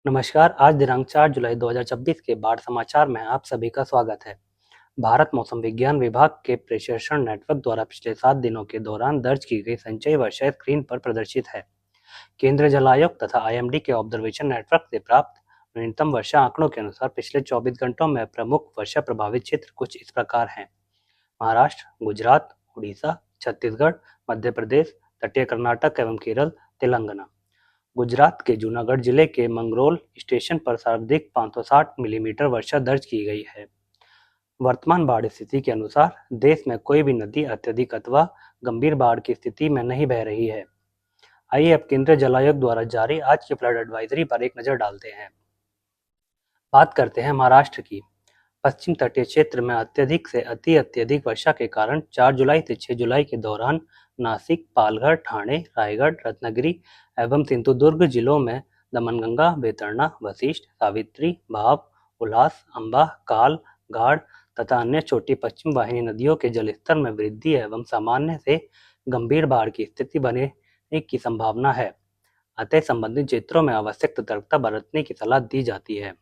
नमस्कार, आज दिनांक 4 जुलाई 2026 के बाढ़ समाचार में आप सभी का स्वागत है। भारत मौसम विज्ञान विभाग के प्रेषण नेटवर्क द्वारा पिछले 7 दिनों के दौरान दर्ज की गई संचयी वर्षा स्क्रीन पर प्रदर्शित है। केंद्रीय जल आयोग तथा आईएमडी के ऑब्जर्वेशन नेटवर्क से प्राप्त न्यूनतम वर्षा आंकड़ों के अनुसार पिछले 24 घंटों में प्रमुख वर्षा प्रभावित क्षेत्र कुछ इस प्रकार हैं। महाराष्ट्र, गुजरात, उड़ीसा, छत्तीसगढ़, मध्य प्रदेश, तटीय कर्नाटक एवं केरल, तेलंगाना। गुजरात के जूनागढ़ जिले के मंगरोल स्टेशन पर सर्वाधिक 560 मिलीमीटर वर्षा दर्ज की गई है। वर्तमान बाढ़ स्थिति के अनुसार देश में कोई भी नदी अत्यधिक अथवा गंभीर बाढ़ की स्थिति में नहीं बह रही है। आइए अब केंद्रीय जल आयोग द्वारा जारी आज की फ्लड एडवाइजरी पर एक नजर डालते हैं। बात करते हैं महाराष्ट्र की। पश्चिम तटीय क्षेत्र में अत्यधिक से अत्यधिक वर्षा के कारण 4 जुलाई से 6 जुलाई के दौरान नासिक, पालघर, ठाणे, रायगढ़, रत्नागिरी एवं सिंधुदुर्ग जिलों में दमनगंगा, बेतरना, वशिष्ठ, सावित्री, भाव, उल्लास, अंबा, काल, गाढ़ तथा अन्य छोटी पश्चिम वाहिनी नदियों के जलस्तर में वृद्धि एवं सामान्य से गंभीर बाढ़ की स्थिति बनने की संभावना है। अतः संबंधित क्षेत्रों में आवश्यक सतर्कता बरतने की सलाह दी जाती है।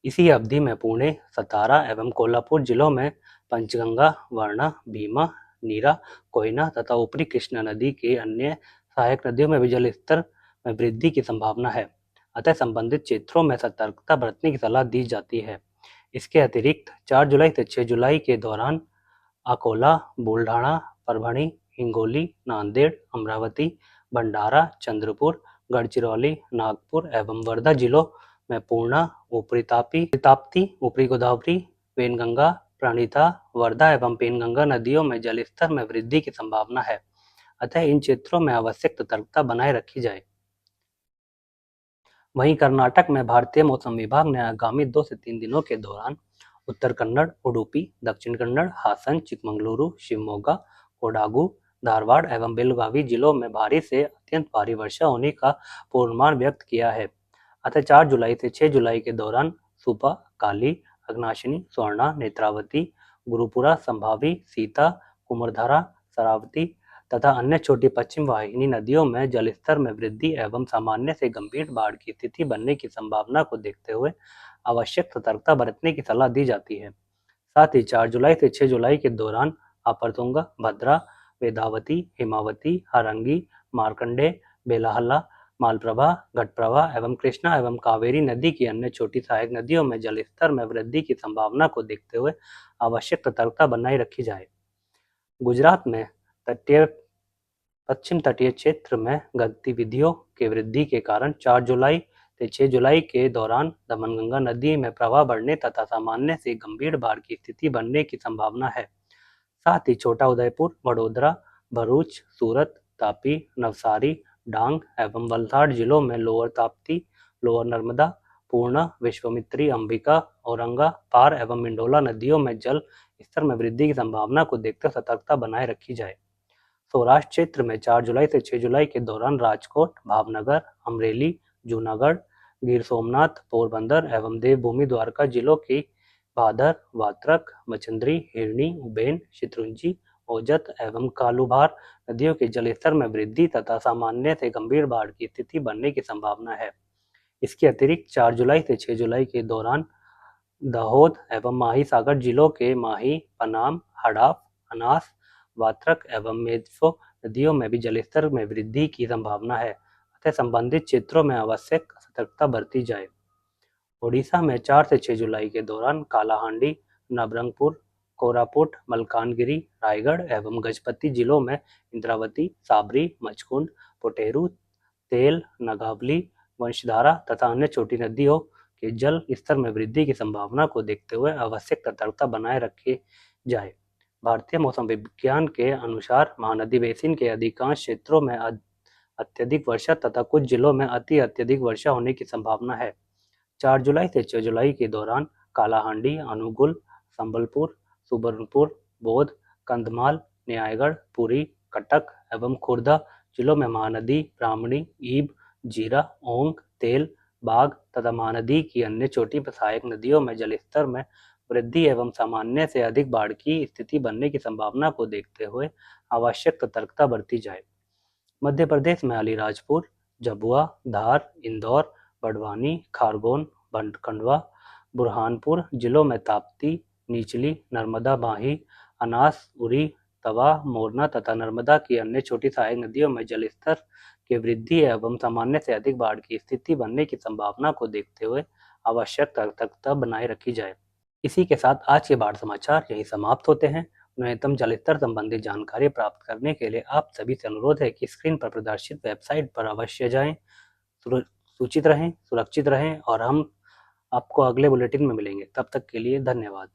इसी अवधि में पुणे, सतारा एवं कोल्हापुर जिलों में पंचगंगा, वर्णा, भीमा, नीरा, कोयना तथा ऊपरी कृष्णा नदी के अन्य सहायक नदियों में भी जलस्तर में वृद्धि की संभावना है। अतः संबंधित क्षेत्रों में सतर्कता बरतने की सलाह दी जाती है। इसके अतिरिक्त 4 जुलाई से 6 जुलाई के दौरान अकोला, बुलढाणा, परभणी, हिंगोली, नांदेड़, अमरावती, भंडारा, चंद्रपुर, गढ़चिरौली, नागपुर एवं वर्धा जिलों में पूर्णा, ऊपरी ताप्ती, ऊपरी गोदावरी, पेनगंगा, प्रणिता, वर्धा एवं पेनगंगा नदियों में जलस्तर में वृद्धि की संभावना है। अतः इन क्षेत्रों में आवश्यक सतर्कता बनाए रखी जाए। वहीं कर्नाटक में भारतीय मौसम विभाग ने आगामी 2 से 3 दिनों के दौरान उत्तर कन्नड़, उडुपी, दक्षिण कन्नड़, हासन, चिकमंगलुरु, शिवमोगा, कोडागु, धारवाड़ एवं बेलगावी जिलों में भारी से अत्यंत भारी वर्षा होने का पूर्वानुमान व्यक्त किया है। अतः 4 जुलाई से 6 जुलाई के दौरान सुपा, काली, अग्नाशिनी, स्वर्णा, नेत्रावती, गुरुपुरा, संभावी, सीता, कुमरधारा, शरावती तथा अन्य छोटी पश्चिम वाहिनी नदियों में जलस्तर में वृद्धि एवं सामान्य से गंभीर बाढ़ की स्थिति बनने की संभावना को देखते हुए आवश्यक सतर्कता बरतने की सलाह दी जाती है। साथ ही 4 जुलाई से 6 जुलाई के दौरान अपर तुंगा, भद्रा, वेदावती, हिमावती, हारंगी, मार्कंडे, बेलाहला, मालप्रभा, घटप्रभा एवं कृष्णा एवं कावेरी नदी की अन्य छोटी सहायक नदियों में जलस्तर में वृद्धि की संभावना को देखते हुए आवश्यक सतर्कता बनाए रखी जाए। गुजरात में पश्चिम तटीय क्षेत्र में गतिविधियों के वृद्धि के कारण 4 जुलाई से 6 जुलाई के दौरान दमनगंगा नदी में प्रवाह बढ़ने तथा सामान्य से गंभीर बाढ़ की स्थिति बनने की संभावना है। साथ ही छोटा उदयपुर, वडोदरा, भरूच, सूरत, तापी, नवसारी, डांग एवं वलसाड़ जिलों में लोअर ताप्ती, लोअर नर्मदा, पूर्णा, विश्वामित्री, अंबिका, औरंगा, पार एवं मिंडोला नदियों में जल स्तर में वृद्धि की संभावना को देखते सतर्कता बनाए रखी जाए। सौराष्ट्र क्षेत्र में 4 जुलाई से 6 जुलाई के दौरान राजकोट, भावनगर, अमरेली, जूनागढ़, गिर सोमनाथ, पोरबंदर एवं देवभूमि द्वारका जिलों की भादर, वात्रक, मचंद्री, हिरनी, उबेन, शत्रुंजी, ओजत एवं कालूभार नदियों के जलस्तर में वृद्धि तथा सामान्य से गंभीर बाढ़ की स्थिति बनने की संभावना है। इसके अतिरिक्त 4 जुलाई से 6 जुलाई के दौरान दाहोद एवं माही सागर जिलों के माही, पनाम, हड़ाप, अनास, वात्रक एवं मेदफो नदियों में भी जलस्तर में वृद्धि की संभावना है। अतः संबंधित क्षेत्रों में आवश्यक सतर्कता बरती जाए। ओडिशा में 4 से 6 जुलाई के दौरान कालाहांडी, नबरंगपुर, कोरापुट, मलकानगिरी, रायगढ़ एवं गजपति जिलों में इंद्रावती, साबरी, मचकुंड, पोटेरू, तेल, नगावली, वंशधारा तथा अन्य छोटी नदियों के जल स्तर में वृद्धि की संभावना को देखते हुए आवश्यक सतर्कता बनाए रखी जाए। भारतीय मौसम विज्ञान के अनुसार महानदी बेसिन के अधिकांश क्षेत्रों में अत्यधिक वर्षा तथा कुछ जिलों में अत्यधिक वर्षा होने की संभावना है। 4 जुलाई से 6 जुलाई के दौरान कालाहांडी, अनुगुल, संबलपुर, सुबर्णपुर, बौद्ध, कंधमाल, न्यायगढ़, पुरी, कटक एवं खुर्दा जिलों में महानदी, ब्राह्मणी, ईब, जीरा, ओंग, तेल, बाघ तथा महानदी की अन्य छोटी सहायक नदियों में जलस्तर में वृद्धि एवं सामान्य से अधिक बाढ़ की स्थिति बनने की संभावना को देखते हुए आवश्यक सतर्कता बरती जाए। मध्य प्रदेश में अलीराजपुर, झाबुआ, धार, इंदौर, बड़वानी, खारगोन, खंडवा, बुरहानपुर जिलों में ताप्ती, निचली, नर्मदा माही, अनास, उरी, तवा, मोरना तथा नर्मदा की अन्य छोटी सहायक नदियों में जलस्तर की वृद्धि एवं सामान्य से अधिक बाढ़ की स्थिति बनने की संभावना को देखते हुए आवश्यक सतर्कता बनाए रखी जाए। इसी के साथ आज के बाढ़ समाचार यही समाप्त होते हैं। न्यूनतम जलस्तर संबंधी जानकारी प्राप्त करने के लिए आप सभी से अनुरोध है कि स्क्रीन पर प्रदर्शित वेबसाइट पर अवश्य जाएं। सूचित रहें, सुरक्षित रहें और हम आपको अगले बुलेटिन में मिलेंगे। तब तक के लिए धन्यवाद।